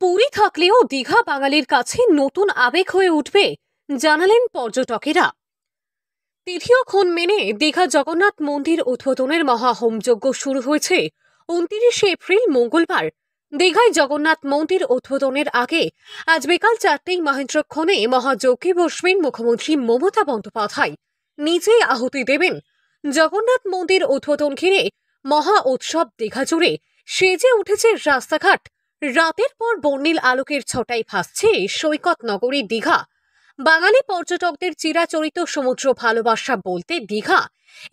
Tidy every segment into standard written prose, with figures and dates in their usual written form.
পুরী থাকলেও দীঘা বাঙালির কাছে নতুন আবেগ হয়ে উঠবে জানালেন পর্যটকেরা। তিথিক্ষণ মেনে দীঘা জগন্নাথ মন্দির উদ্বোধনের মহা হোমযজ্ঞ শুরু হয়েছে 29 এপ্রিল মঙ্গলবার। দীঘায় জগন্নাথ মন্দির উদ্বোধনের আগে আজ বিকাল 4টেই মহেন্দ্রক্ষণে মহাযজ্ঞে বসবেন মুখ্যমন্ত্রী মমতা বন্দ্যোপাধ্যায়। নিজেই আহুতি দেবেন। জগন্নাথ মন্দির উদ্বোধন ঘিরে মহা উৎসব দীঘা জুড়ে সেজে উঠেছে রাস্তাঘাট। রাতের পর বর্ণিল আলোকের ছটায় ভাসছে সৈকত নগরী দীঘা। বাঙালি পর্যটকদের চিরাচরিত সমুদ্র ভালোবাসা বলতে দীঘা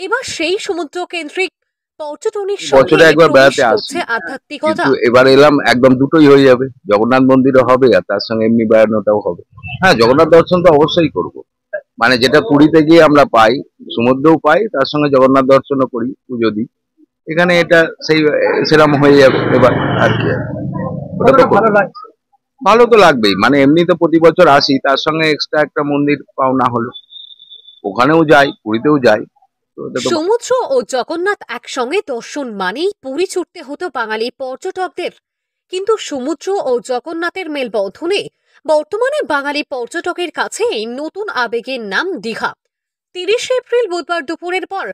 এবার সেই সমুদ্র কেন্দ্রিক পর্যটনের বছরে একবার বেড়াতে আসি, আধ্যাত্মিকতা। এবার এলাম, একদম দুটোই হয়ে যাবে, জগন্নাথ মন্দিরও হবে আর তার সঙ্গে এমনি বেড়ানোটাও হবে। হ্যাঁ, জগন্নাথ দর্শন তো অবশ্যই করব, মানে যেটা পুরীতে গিয়ে আমরা পাই, সমুদ্রও পাই, তার সঙ্গে জগন্নাথ দর্শনও করি, পুজো দিই। এখানে এটা সেই সেরকম হয়ে যাবে এবার আর কি। ওটা তো ভালো লাগছে, ভালো তো লাগবেই, মানে এমনি তো প্রতি বছর আসি, তার সঙ্গে এক্সট্রা একটা মন্দির পাওনা হলো, ওখানেও যাই, পুরীতেও যাই। সমুদ্র ও জগন্নাথ একসঙ্গে দর্শন মানেই পুরী ছুটতে হতো বাঙালি পর্যটকদের, কিন্তু সমুদ্র ও জগন্নাথের মেলবন্ধনে বর্তমানে বাঙালি পর্যটকের কাছে নতুন আবেগের নাম দীঘা। 30 এপ্রিল বুধবার দুপুরের পর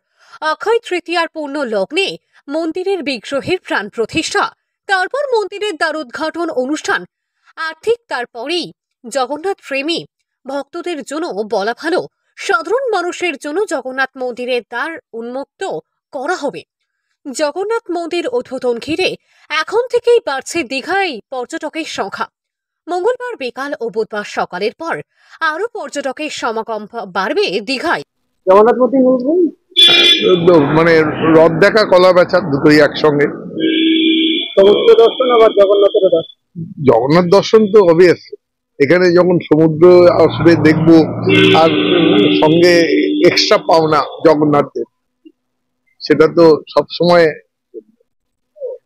অক্ষয় তৃতীয়ার পূর্ণ লগ্নে মন্দিরের বিগ্রহের প্রাণ প্রতিষ্ঠা, তারপর মন্দিরের দ্বারোদ্ঘাটন অনুষ্ঠান। আর ঠিক তারপরেই জগন্নাথ প্রেমী ভক্তদের জন্য বলা ভালো, সাধারণ মানুষের জন্য জগন্নাথ মন্দিরের দ্বার উন্মুক্ত করা হবে। জগন্নাথ মন্দির উদ্বোধন ঘিরে এখন থেকেই বাড়ছে দীঘায় পর্যটকের সংখ্যা। মঙ্গলবার বিকাল ও বুধবার সকালের পর আরো পর্যটকের সমাগম বাড়বে দীঘায়। জগন্নাথ মন্দির মানে রথ দেখা, কলা বেচা দুটোই একসঙ্গে। সমুদ্র দর্শন আবার জগন্নাথের দর্শন। জগন্নাথ দর্শন তো অবভিয়াস, এখানে যখন সমুদ্র আসবে দেখবো, আর সঙ্গে এক্সট্রা পাওনা জগন্নাথের, সেটা তো সব সময়।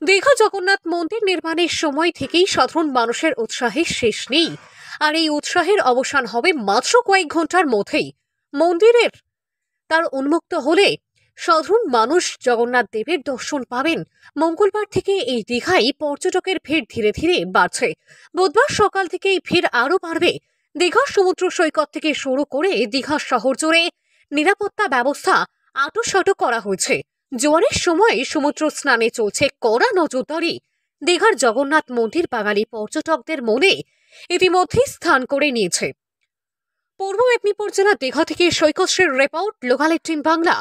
দীঘা জগন্নাথ মন্দির নির্মাণের সময় থেকেই সাধারণ মানুষের উৎসাহের শেষ নেই, আর এই উৎসাহের অবসান হবে মাত্র কয়েক ঘন্টার মধ্যেই। মন্দিরের তার উন্মুক্ত হলে সাধারণ মানুষ জগন্নাথ দেবের দর্শন পাবেন। মঙ্গলবার থেকে এই দীঘায় পর্যটকের ভিড় ধীরে ধীরে বাড়ছে। বুধবার সকাল থেকে এই ভিড় আরও বাড়বে। দীঘার সমুদ্র সৈকত থেকে শুরু করে দীঘা শহর জুড়ে নিরাপত্তা ব্যবস্থা আঁটোসাঁটো করা হয়েছে। জোয়ারের সময় সমুদ্র স্নানে চলছে কড়া নজরদারি। দীঘার জগন্নাথ মন্দির বাঙালি পর্যটকদের মনে ইতিমধ্যেই স্থান করে নিয়েছে। পূর্ব মেদিনীপুর জেলা দীঘা থেকে সৈকত শ্রীর রিপোর্ট, লোকাল 18 বাংলা।